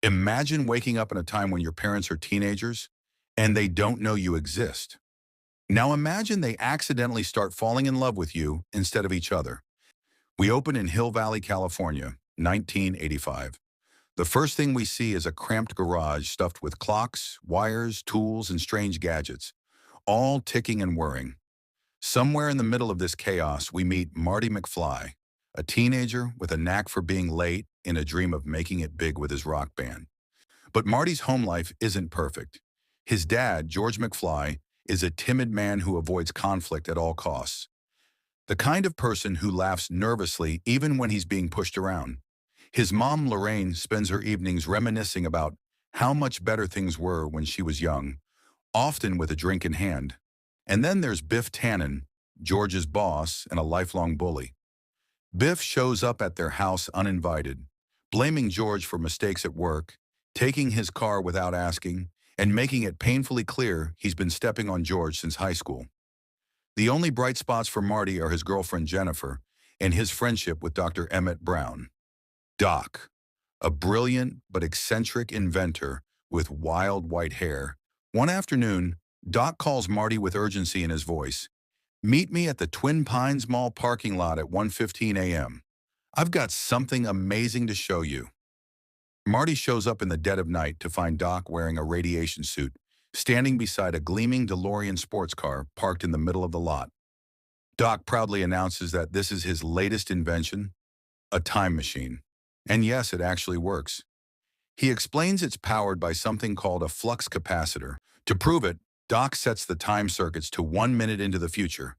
Imagine waking up in a time when your parents are teenagers and they don't know you exist. Now imagine they accidentally start falling in love with you instead of each other. We open in Hill Valley, California, 1985. The first thing we see is a cramped garage stuffed with clocks, wires, tools, and strange gadgets, all ticking and whirring. Somewhere in the middle of this chaos, we meet Marty McFly, a teenager with a knack for being late in a dream of making it big with his rock band. But Marty's home life isn't perfect. His dad, George McFly, is a timid man who avoids conflict at all costs. The kind of person who laughs nervously even when he's being pushed around. His mom, Lorraine, spends her evenings reminiscing about how much better things were when she was young, often with a drink in hand. And then there's Biff Tannen, George's boss and a lifelong bully. Biff shows up at their house uninvited, blaming George for mistakes at work, taking his car without asking, and making it painfully clear he's been stepping on George since high school. The only bright spots for Marty are his girlfriend Jennifer and his friendship with Dr. Emmett Brown. Doc, a brilliant but eccentric inventor with wild white hair. One afternoon, Doc calls Marty with urgency in his voice. "Meet me at the Twin Pines Mall parking lot at 1:15 a.m. I've got something amazing to show you." Marty shows up in the dead of night to find Doc wearing a radiation suit, standing beside a gleaming DeLorean sports car parked in the middle of the lot. Doc proudly announces that this is his latest invention, a time machine. And yes, it actually works. He explains it's powered by something called a flux capacitor. To prove it, Doc sets the time circuits to 1 minute into the future,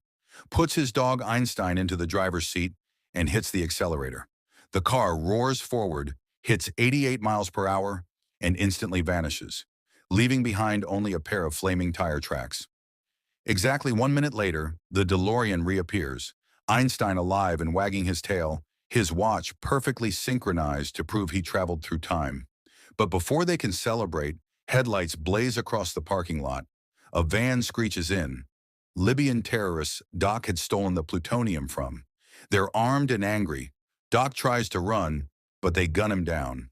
puts his dog Einstein into the driver's seat, and hits the accelerator. The car roars forward, hits 88 miles per hour, and instantly vanishes, leaving behind only a pair of flaming tire tracks. Exactly 1 minute later, the DeLorean reappears, Einstein alive and wagging his tail, his watch perfectly synchronized to prove he traveled through time. But before they can celebrate, headlights blaze across the parking lot. A van screeches in. Libyan terrorists Doc had stolen the plutonium from. They're armed and angry. Doc tries to run, but they gun him down.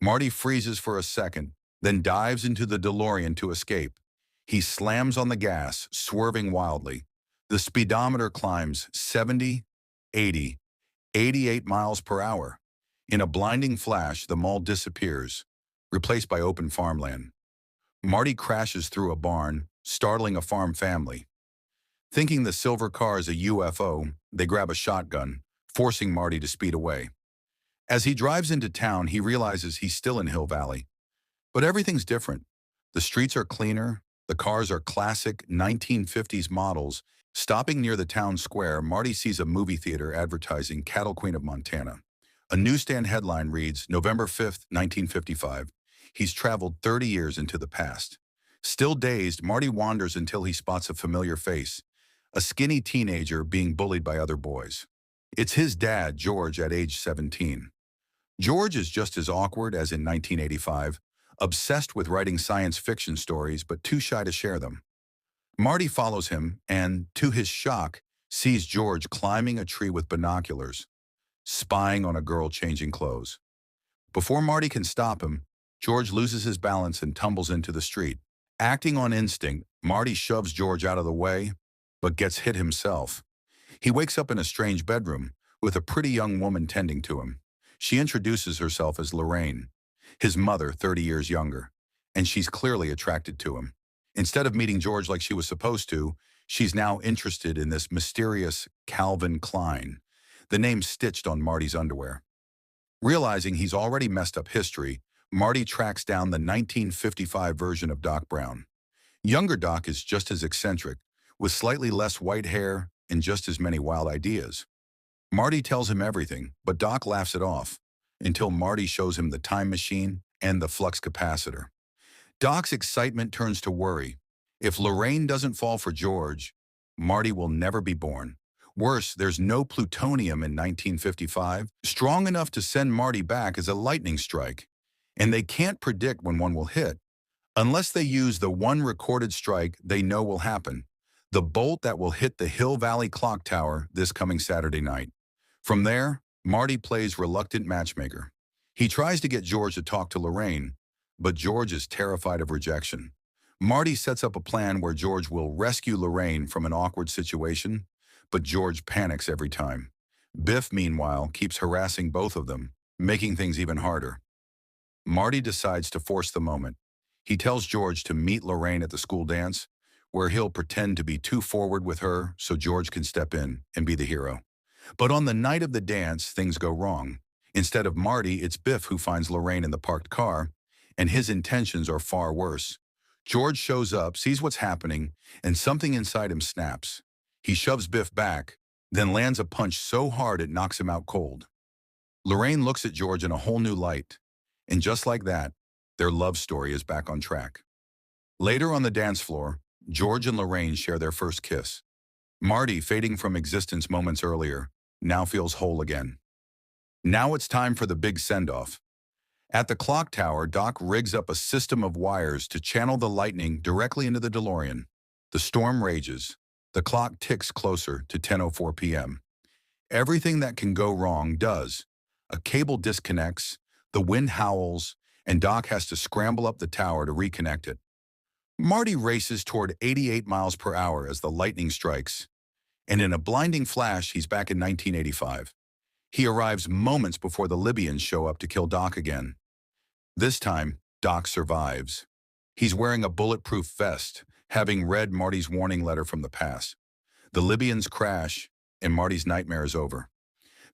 Marty freezes for a second, then dives into the DeLorean to escape. He slams on the gas, swerving wildly. The speedometer climbs 70, 80, 88 miles per hour. In a blinding flash, the mall disappears, replaced by open farmland. Marty crashes through a barn, startling a farm family. Thinking the silver car is a UFO, they grab a shotgun, forcing Marty to speed away. As he drives into town, he realizes he's still in Hill Valley. But everything's different. The streets are cleaner, the cars are classic 1950s models. Stopping near the town square, Marty sees a movie theater advertising Cattle Queen of Montana. A newsstand headline reads, November 5th, 1955. He's traveled 30 years into the past. Still dazed, Marty wanders until he spots a familiar face, a skinny teenager being bullied by other boys. It's his dad, George, at age 17. George is just as awkward as in 1985, obsessed with writing science fiction stories but too shy to share them. Marty follows him and, to his shock, sees George climbing a tree with binoculars, spying on a girl changing clothes. Before Marty can stop him, George loses his balance and tumbles into the street. Acting on instinct, Marty shoves George out of the way, but gets hit himself. He wakes up in a strange bedroom, with a pretty young woman tending to him. She introduces herself as Lorraine, his mother 30 years younger, and she's clearly attracted to him. Instead of meeting George like she was supposed to, she's now interested in this mysterious Calvin Klein, the name stitched on Marty's underwear. Realizing he's already messed up history, Marty tracks down the 1955 version of Doc Brown. Younger Doc is just as eccentric, with slightly less white hair and just as many wild ideas. Marty tells him everything, but Doc laughs it off, until Marty shows him the time machine and the flux capacitor. Doc's excitement turns to worry. If Lorraine doesn't fall for George, Marty will never be born. Worse, there's no plutonium in 1955, strong enough to send Marty back as a lightning strike. And they can't predict when one will hit, unless they use the one recorded strike they know will happen, the bolt that will hit the Hill Valley clock tower this coming Saturday night. From there, Marty plays reluctant matchmaker. He tries to get George to talk to Lorraine, but George is terrified of rejection. Marty sets up a plan where George will rescue Lorraine from an awkward situation, but George panics every time. Biff, meanwhile, keeps harassing both of them, making things even harder. Marty decides to force the moment. He tells George to meet Lorraine at the school dance, where he'll pretend to be too forward with her so George can step in and be the hero. But on the night of the dance, things go wrong. Instead of Marty, it's Biff who finds Lorraine in the parked car, and his intentions are far worse. George shows up, sees what's happening, and something inside him snaps. He shoves Biff back, then lands a punch so hard it knocks him out cold. Lorraine looks at George in a whole new light, and just like that, their love story is back on track. Later on the dance floor, George and Lorraine share their first kiss. Marty, fading from existence moments earlier, now feels whole again. Now it's time for the big send-off. At the clock tower, Doc rigs up a system of wires to channel the lightning directly into the DeLorean. The storm rages. The clock ticks closer to 10:04 p.m. Everything that can go wrong does. A cable disconnects, the wind howls, and Doc has to scramble up the tower to reconnect it. Marty races toward 88 miles per hour as the lightning strikes, and in a blinding flash, he's back in 1985. He arrives moments before the Libyans show up to kill Doc again. This time, Doc survives. He's wearing a bulletproof vest, having read Marty's warning letter from the past. The Libyans crash, and Marty's nightmare is over.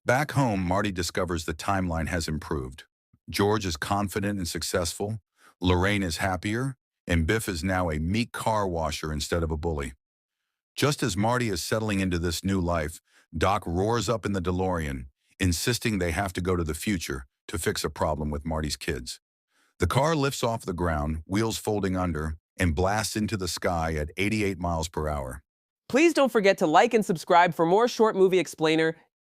Back home, Marty discovers the timeline has improved. George is confident and successful, Lorraine is happier, and Biff is now a meek car washer instead of a bully. Just as Marty is settling into this new life, Doc roars up in the DeLorean, insisting they have to go to the future to fix a problem with Marty's kids. The car lifts off the ground, wheels folding under, and blasts into the sky at 88 miles per hour. Please don't forget to like and subscribe for more short movie explainer